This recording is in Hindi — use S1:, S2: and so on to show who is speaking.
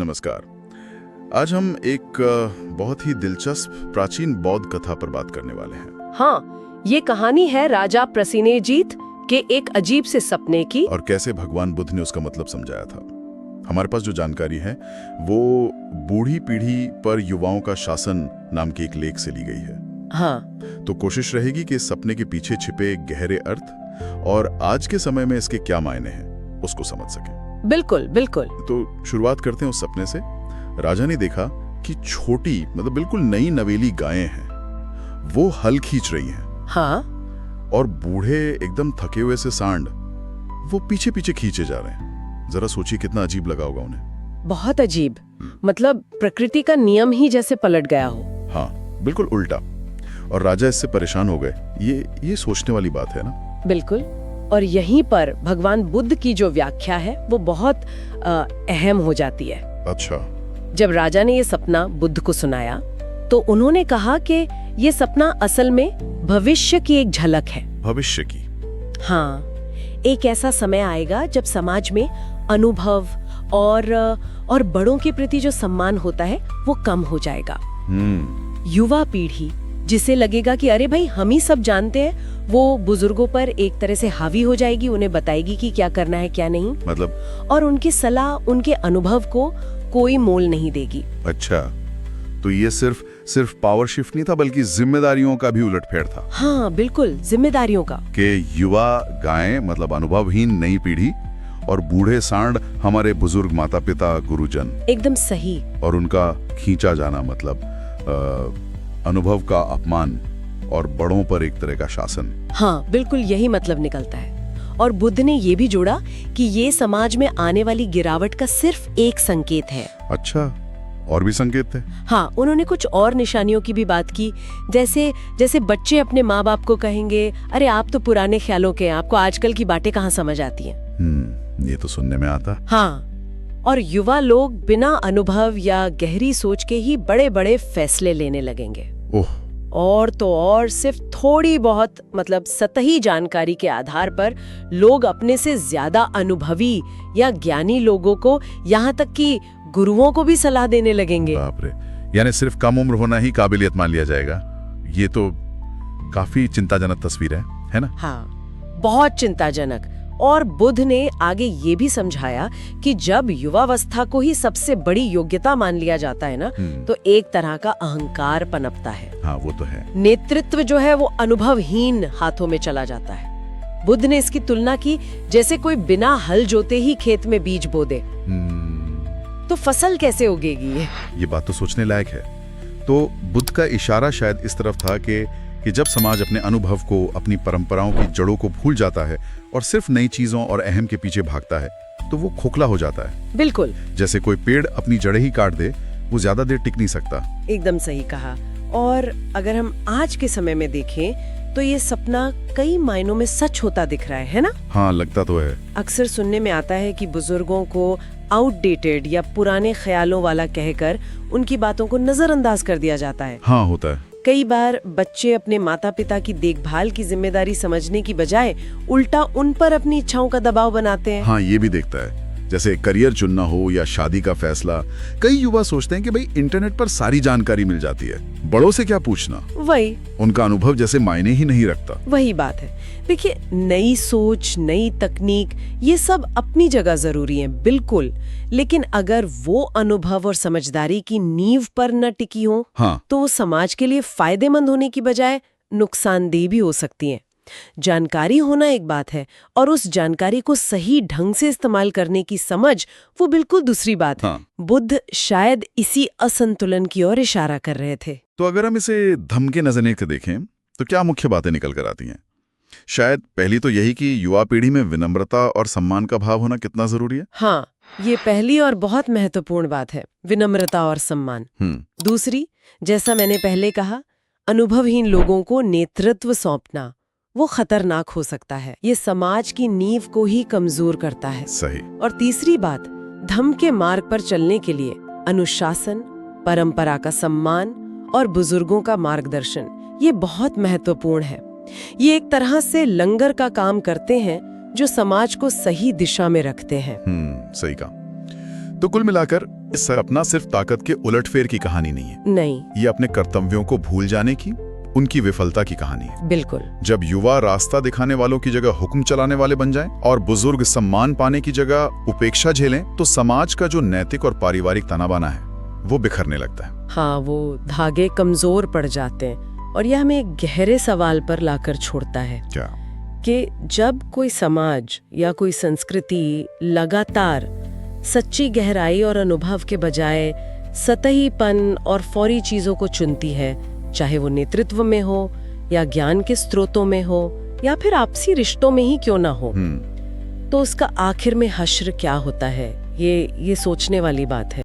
S1: नमस्कार। आज हम एक बहुत ही दिलचस्प प्राचीन बौद्ध कथा पर बात करने वाले हैं।
S2: हाँ, ये कहानी है राजा प्रसेनजीत के एक अजीब से सपने की
S1: और कैसे भगवान बुद्ध ने उसका मतलब समझाया था। हमारे पास जो जानकारी है वो बूढ़ी पीढ़ी पर युवाओं का शासन नाम के एक लेख से ली गई है।
S2: हाँ,
S1: तो कोशिश रहेगी कि इस सपने के पीछे छिपे गहरे अर्थ और आज के समय में इसके क्या मायने हैं उसको समझ सकें।
S2: बिल्कुल बिल्कुल।
S1: तो शुरुआत करते हैं उस सपने से। राजा ने देखा कि छोटी मतलब बिल्कुल नई नवेली गायें हैं, वो हल खींच रही हैं।
S2: हाँ,
S1: और बूढ़े एकदम थके हुए से सांड वो पीछे पीछे खींचे जा रहे हैं। जरा सोचिए कितना अजीब लगा होगा उन्हें।
S2: बहुत अजीब। मतलब प्रकृति का नियम ही जैसे पलट गया हो।
S1: हाँ, बिल्कुल उल्टा। और राजा इससे परेशान हो गए। ये सोचने वाली बात है ना।
S2: बिल्कुल। और यहीं पर भगवान बुद्ध की जो व्याख्या है वो बहुत अहम हो जाती है।
S1: अच्छा।
S2: जब राजा ने ये सपना बुद्ध को सुनाया तो उन्होंने कहा कि ये सपना असल में भविष्य की एक झलक है।
S1: भविष्य की?
S2: हाँ, एक ऐसा समय आएगा जब समाज में अनुभव और बड़ों के प्रति जो सम्मान होता है वो कम हो जाएगा। युवा पीढ़ी जिसे लगेगा कि अरे भाई हम ही सब जानते हैं, वो बुजुर्गों पर एक तरह से हावी हो जाएगी, उन्हें बताएगी कि क्या करना है क्या नहीं।
S1: मतलब?
S2: और उनकी सलाह, उनके अनुभव को कोई मोल नहीं देगी।
S1: अच्छा, तो ये सिर्फ पावर शिफ्ट नहीं था बल्कि जिम्मेदारियों का भी उलटफेर था।
S2: हाँ बिल्कुल, जिम्मेदारियों का।
S1: कि युवा गायें मतलब अनुभवहीन नई पीढ़ी और बूढ़े सांड हमारे बुजुर्ग माता पिता गुरुजन।
S2: एकदम सही।
S1: और उनका खींचा जाना मतलब अनुभव का अपमान और बड़ों पर एक तरह का शासन।
S2: हाँ बिल्कुल, यही मतलब निकलता है। और बुद्ध ने ये भी जोड़ा कि ये समाज में आने वाली गिरावट का सिर्फ एक संकेत है।
S1: अच्छा, और भी संकेत थे?
S2: हाँ, उन्होंने कुछ और निशानियों की भी बात की। जैसे बच्चे अपने माँ बाप को कहेंगे, अरे आप तो पुराने ख्यालों के हैं, आपको आजकल की बातें कहाँ समझ आती हैं।
S1: ये तो सुनने में आता।
S2: हाँ, और युवा लोग बिना अनुभव या गहरी सोच के ही बड़े बड़े फैसले लेने लगेंगे।
S1: ओह।
S2: और तो और सिर्फ थोड़ी बहुत मतलब सतही जानकारी के आधार पर लोग अपने से ज्यादा अनुभवी या ज्ञानी लोगों को, यहाँ तक कि गुरुओं को भी सलाह देने लगेंगे।
S1: बाप रे, यानी सिर्फ कम उम्र होना ही काबिलियत मान लिया जाएगा। ये तो काफी चिंताजनक तस्वीर है ना?
S2: हाँ, बहुत चिंताजनक। और बुद्ध ने आगे ये भी समझाया कि जब युवावस्था को ही सबसे बड़ी योग्यता मान लिया जाता है ना, तो एक तरह का अहंकार पनपता है।
S1: हाँ, वो तो है।
S2: नेतृत्व जो है वो अनुभवहीन हाथों में चला जाता है। बुद्ध ने इसकी तुलना की जैसे कोई बिना हल जोते ही खेत में बीज बो दे, तो फसल कैसे उगेगी?
S1: ये बात तो सोचने लायक है। तो बुद्ध का इशारा शायद इस तरफ था कि जब समाज अपने अनुभव को, अपनी परंपराओं की जड़ों को भूल जाता है और सिर्फ नई चीजों और अहम के पीछे भागता है तो वो खोखला हो जाता है।
S2: बिल्कुल।
S1: जैसे कोई पेड़ अपनी जड़ें ही काट दे, वो ज्यादा देर टिक नहीं सकता।
S2: एकदम सही कहा। और अगर हम आज के समय में देखें तो ये सपना कई मायनों में सच होता दिख रहा है ना?
S1: हाँ, लगता तो है।
S2: अक्सर सुनने में आता है कि बुजुर्गों को आउटडेटेड या पुराने ख्यालों वाला कहकर उनकी बातों को नजरअंदाज कर दिया जाता है।
S1: हाँ, होता है।
S2: कई बार बच्चे अपने माता पिता की देखभाल की जिम्मेदारी समझने की बजाय उल्टा उन पर अपनी इच्छाओं का दबाव बनाते हैं।
S1: हाँ, ये भी देखता है। जैसे करियर चुनना हो या शादी का फैसला, कई युवा सोचते हैं कि भाई इंटरनेट पर सारी जानकारी मिल जाती है, बड़ों से क्या पूछना।
S2: वही,
S1: उनका अनुभव जैसे मायने ही नहीं रखता।
S2: वही बात है। देखिए, नई सोच, नई तकनीक, ये सब अपनी जगह जरूरी है, बिल्कुल। लेकिन अगर वो अनुभव और समझदारी की नींव पर न टिकी हो,
S1: हाँ,
S2: तो वो समाज के लिए फायदेमंद होने की बजाय नुकसानदेह भी हो सकती हैं। जानकारी होना एक बात है और उस जानकारी को सही ढंग से इस्तेमाल करने की समझ वो बिल्कुल दूसरी बात है। बुद्ध शायद इसी असंतुलन की ओर इशारा कर रहे थे।
S1: तो अगर हम इसे धम्म के नजरिए से देखें तो क्या मुख्य बातें निकल कर आती हैं? शायद पहली तो यही कि युवा पीढ़ी में विनम्रता और सम्मान का भाव होना कितना जरूरी है।
S2: हाँ, ये पहली और बहुत महत्वपूर्ण बात है, विनम्रता और सम्मान। दूसरी, जैसा मैंने पहले कहा, अनुभवहीन लोगों को नेतृत्व सौंपना वो खतरनाक हो सकता है। ये समाज की नींव को ही कमजोर करता है।
S1: सही।
S2: और तीसरी बात, धम्म के मार्ग पर चलने के लिए अनुशासन, परंपरा का सम्मान और बुजुर्गों का मार्गदर्शन ये बहुत महत्वपूर्ण है। ये एक तरह से लंगर का काम करते हैं जो समाज को सही दिशा में रखते हैं।
S1: सही कहा। तो कुल मिलाकर इस सपना सिर्फ ताकत के उलटफेर की कहानी नहीं है,
S2: नहीं,
S1: ये अपने कर्तव्यों को भूल जाने की, उनकी विफलता की कहानी है।
S2: बिल्कुल।
S1: जब युवा रास्ता दिखाने वालों की जगह हुक्म चलाने वाले बन जाएं और बुजुर्ग सम्मान पाने की जगह उपेक्षा झेलें, तो समाज का जो नैतिक और पारिवारिक तनाबाना है वो बिखरने लगता है।
S2: हाँ, वो धागे कमजोर पड़ जाते हैं और यह हमें एक गहरे सवाल पर लाकर छोड़ता है
S1: क्या?
S2: कि जब कोई समाज या कोई संस्कृति लगातार सच्ची गहराई और अनुभव के बजाय सतहीपन और फौरी चीजों को चुनती है, चाहे वो नेतृत्व में हो या ज्ञान के स्रोतों में हो या फिर आपसी रिश्तों में ही क्यों ना हो, तो उसका आखिर में हश्र क्या होता है, ये सोचने वाली बात है।